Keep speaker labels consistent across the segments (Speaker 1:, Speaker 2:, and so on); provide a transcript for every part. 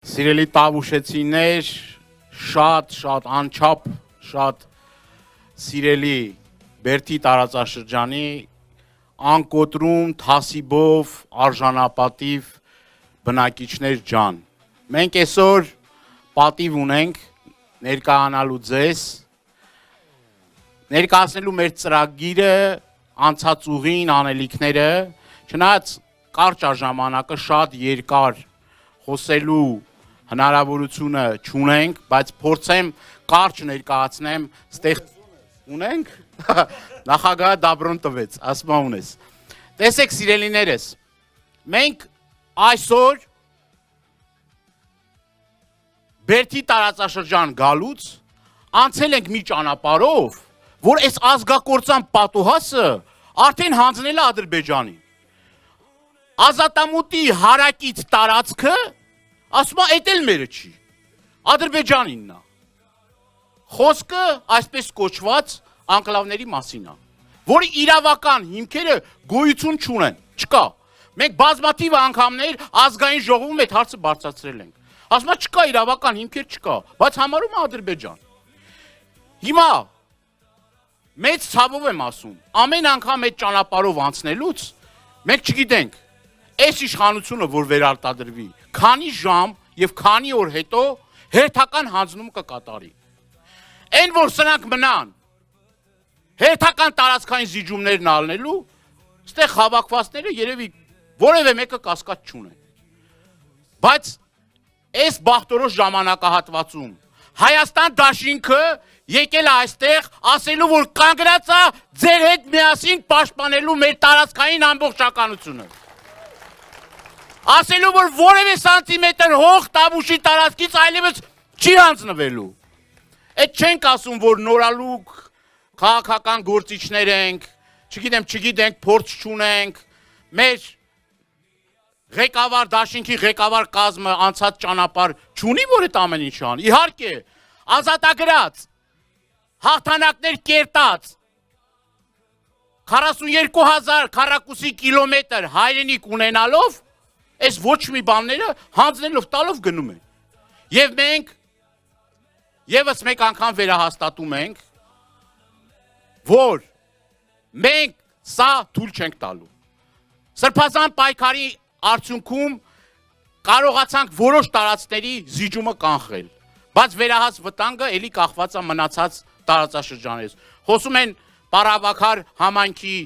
Speaker 1: Սիրելի տավուշեցիներ, շատ անչափ, շատ սիրելի Բերդի տարածաշրջանի անկոտրում թասիբով արժանապատիվ բնակիչներ ջան։ Մենք այսօր պատիվ ունենք ներկայանալու ձեզ, ներկայացնելու մեր ծրագիրը, անցած ուղին, անելիքները, չնայած կարճ ժամանակը շատ երկար խոսելու հնարավորությունը չունենք, բայց փորձեմ կարճ ներկայացնեմ, ստեղ ունենք, նախագահը դաբրոն տվեց, ասма ունես։ Տեսեք սիրելիներս, մենք այսօր Բերդի տարածաշրջան գալուց անցել ենք մի ճանապարհով, որ այս ազգակործան պատուհասը արդեն հանձնել է Ադրբեջանին։ Ազատամուտի հարակից տարածքը, ասում է, էդ էլ մերը չի, Ադրբեջանինն է։ Խոսքը այսպես կոչված անկլավների մասին է, որի իրավական հիմքերը գոյություն չունեն, չկա։ Մենք բազմաթիվ անգամներ ազգային ժողովում այդ հարցը բարձրացրել ենք։ Ասում է, չկա իրավական հիմքեր չկա, բայց համարում է Ադրբեջան։ Հիմա մեծ ցավով եմ ասում, ամեն անգամ այդ ճանապարհով անցնելուց մենք չգիտենք այս իշխանությունը, որ վերարտադրվի, քանի ժամ եւ քանի օր հետո հերթական հանձնում կկատարի։ Այն որ սրանք մնան հերթական տարածքային զիջումներն ալնելու, ստեղ հավաքվածները երևի որևէ մեկը կասկած չունեն։ Բայց այս բախտորոշ ժամանակահատվածում Հայաստան դաշինքը եկել է այստեղ ասելու, որ կանգնած է ձեր հետ միասին պաշտպանելու մեր տարածքային ամբողջականությունը։ Ասելու, որ որևէ սանտիմետր հող Տավուշի տարածքից այլևս չի հանձնվելու։ Այդ չենք ասում, որ նորալուկ քաղաքական գործիչներ ենք, չգիտենք, փորձ չունենք, մեր ղեկավար դաշինքի ղեկավար կազմը անցած ճանապարհ չունի, որ այդ ամեն ինչ անի։ Իհարկե, ազատագրած, հաղթանակներ կերտած 42,000 քառակուսի կիլոմետր հայրենիք ունենալով, այս ոչ մի բանները հանձնելով տալով գնում են։ Եվ մենք եւս մեկ անգամ վերահաստատում ենք, որ մենք սա թույլ չենք տալու։ Սրբազան պայքարի արդյունքում կարողացանք որոշ տարածքների զիջումը կանխել, բայց վերահաս վտանգը էլի կախված է մնացած տարածաշրջանից։ Խոսում են Պարաբաքար համայնքի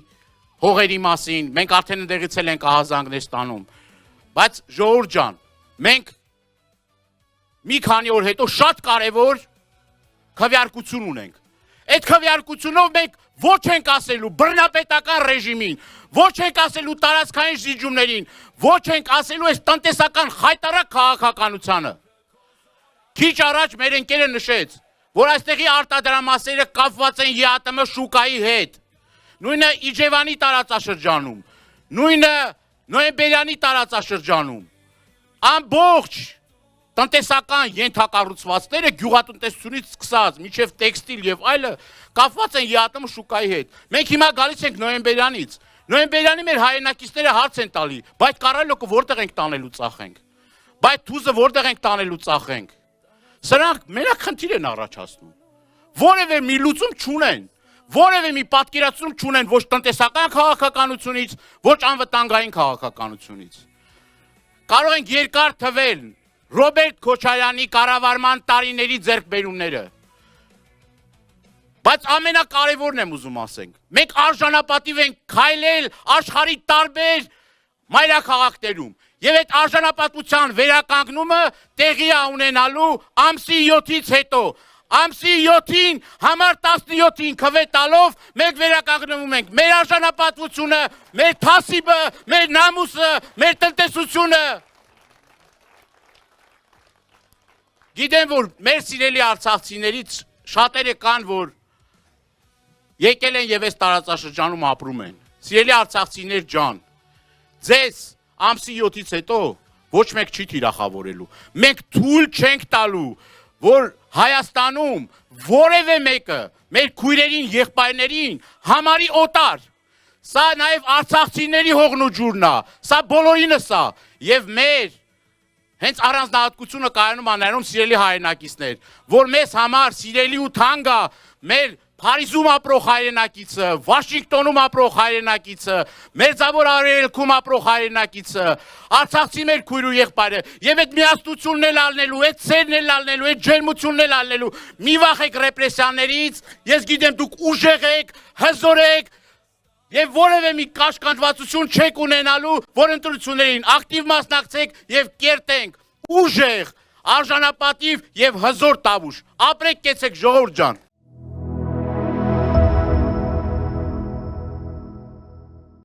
Speaker 1: հողերի մասին, մենք արդեն ընդեղից ենք ահազանգներ ստանում, բայց ժողովուրդ ջան, մենք մի քանի օր հետո շատ կարևոր քվեարկություն ունենք։ Այդ քվեարկությունով մենք ոչ ենք ասելու բռնապետական ռեժիմին, ոչ ենք ասելու տարածքային զիջումներին, ոչ ենք ասելու այս տնտեսական խայտարակ քաղաքականությանը։ Քիչ առաջ մեր ընկերը նշեց, որ այստեղի արտադրամասերը կապված են ԵԱՏՄ շուկայի հետ, նույնը Իջևանի տարածաշրջանում, նույնը Նոյեմբերյանի տարածաշրջանում, ամբողջ տնտեսական ենթակառուցվածքները գյուղատնտեսությունից սկսած, մինչև տեքստիլ եւ այլը կապված են ԵԱՏՄ շուկայի հետ։ Մենք հիմա գալիս ենք Նոյեմբերյանից։ Նոյեմբերյանի մեր հայրենակիցները հարց են տալի, բայց կարելոկը որտեղ ենք տանելու ծախենք։ Բայց թուզը որտեղ ենք տանելու ծախենք։ Սրանք մենակ խնդիր են առաջացնում։ Որևէ մի լուծում չունեն, որևէ մի պատկերացում չունեն ոչ տնտեսական քաղաքականությունից, ոչ անվտանգային քաղաքականությունից։ Կարող ենք երկար թվել Ռոբերտ Քոչարյանի կառավարման տարիների ձեռքբերումները։ Բայց ամենակարևորն եմ ուզում ասենք, մենք արժանապատիվ ենք քայլել աշխարհի տարբեր մայրաքաղաքներում, եւ այդ արժանապատվության վերականգնումը տեղի է ունենալու ամսի 7-ից հետո։ Ամսի 7-ին, համար 17-ին քվե տալով մենք վերականգնվում ենք մեր արժանապատվությունը, մեր թասիբը, մեր նամուսը, մեր տնտեսությունը։ Գիտեմ, որ մեր սիրելի արցախցիներից շատերը կան, որ եկել են եւ այս տարածաշրջանում ապրում են։ Սիրելի արցախցիներ ջան, ձեզ ամսի 7-ից հետո ոչ մեկ չի թիրախավորելու։ Մենք թույլ չենք տալու, որ Հայաստանում որևէ մեկը մեր քույրերին, եղբայրներին համարի օտար։ Սա նաեւ արցախցիների հողն ու ջուրն է, սա բոլորինս է եւ մեր Հենց առանձնահատկությունը կայանում աներում սիրելի հայրենակիցներ, որ մեզ համար սիրելի ու թանկ է մեր Փարիզում ապրող հայրենակիցը, Վաշինգտոնում ապրող հայրենակիցը, Մերձավոր Արևելքում ապրող հայրենակիցը, Արցախցի մեր քույր ու եղբայրը, եւ այդ միասնությունն էլ ալնելու, այդ սերն էլ ալնելու, այդ ջերմությունն էլ ալնելու։ Մի վախեք ռեպրեսիաներից, ես գիտեմ դուք ուժեղ եք, հզոր եք, եւ որևէ մի կաշկանդվածություն չեք ունենալու, որ ընտրություններին ակտիվ մասնակցեք եւ կերտենք ուժեղ, արժանապատիվ եւ հզոր տավուշ։ Ապրեք, կեցեք ժողովուրդ ջան։